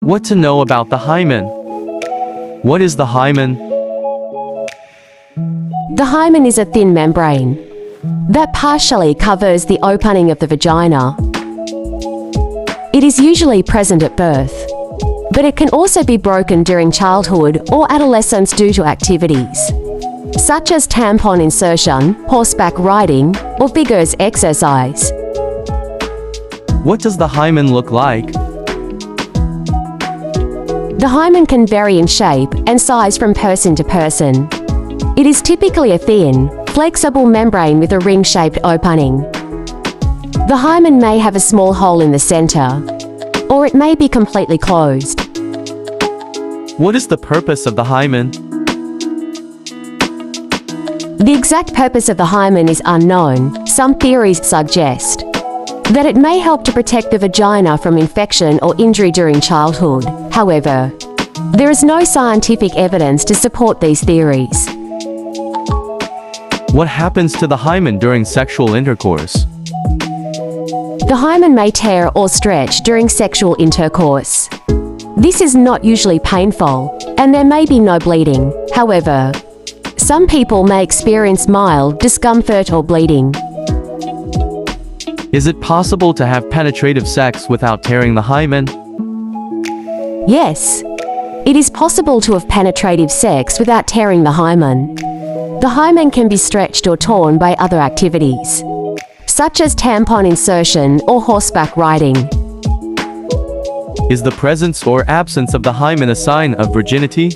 What to know about the hymen? What is the hymen? The hymen is a thin membrane that partially covers the opening of the vagina. It is usually present at birth, but it can also be broken during childhood or adolescence due to activities such as tampon insertion, horseback riding, or vigorous exercise. What does the hymen look like? The hymen can vary in shape and size from person to person. It is typically a thin, flexible membrane with a ring-shaped opening. The hymen may have a small hole in the center, or it may be completely closed. What is the purpose of the hymen? The exact purpose of the hymen is unknown. Some theories suggest that it may help to protect the vagina from infection or injury during childhood. However, there is no scientific evidence to support these theories. What happens to the hymen during sexual intercourse? The hymen may tear or stretch during sexual intercourse. This is not usually painful, and there may be no bleeding. However, some people may experience mild discomfort or bleeding. Is it possible to have penetrative sex without tearing the hymen? Yes, it is possible to have penetrative sex without tearing the hymen. The hymen can be stretched or torn by other activities, such as tampon insertion or horseback riding. Is the presence or absence of the hymen a sign of virginity?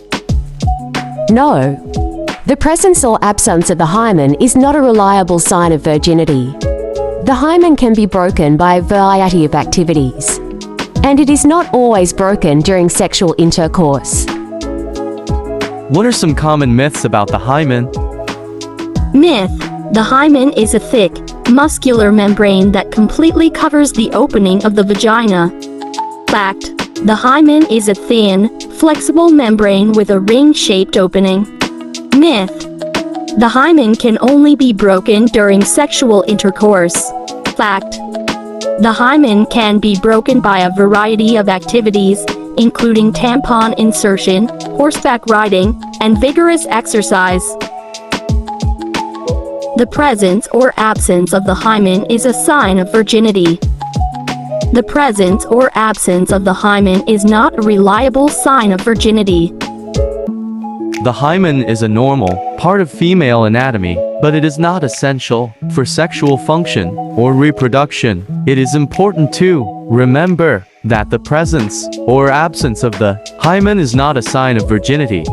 No. The presence or absence of the hymen is not a reliable sign of virginity. The hymen can be broken by a variety of activities, and it is not always broken during sexual intercourse. What are some common myths about the hymen? Myth: the hymen is a thick, muscular membrane that completely covers the opening of the vagina. Fact: the hymen is a thin, flexible membrane with a ring-shaped opening. Myth: the hymen can only be broken during sexual intercourse. Fact: the hymen can be broken by a variety of activities, including tampon insertion, horseback riding, and vigorous exercise. The presence or absence of the hymen is a sign of virginity. The presence or absence of the hymen is not a reliable sign of virginity. The hymen is a normal part of female anatomy, but it is not essential for sexual function or reproduction. It is important to remember that the presence or absence of the hymen is not a sign of virginity.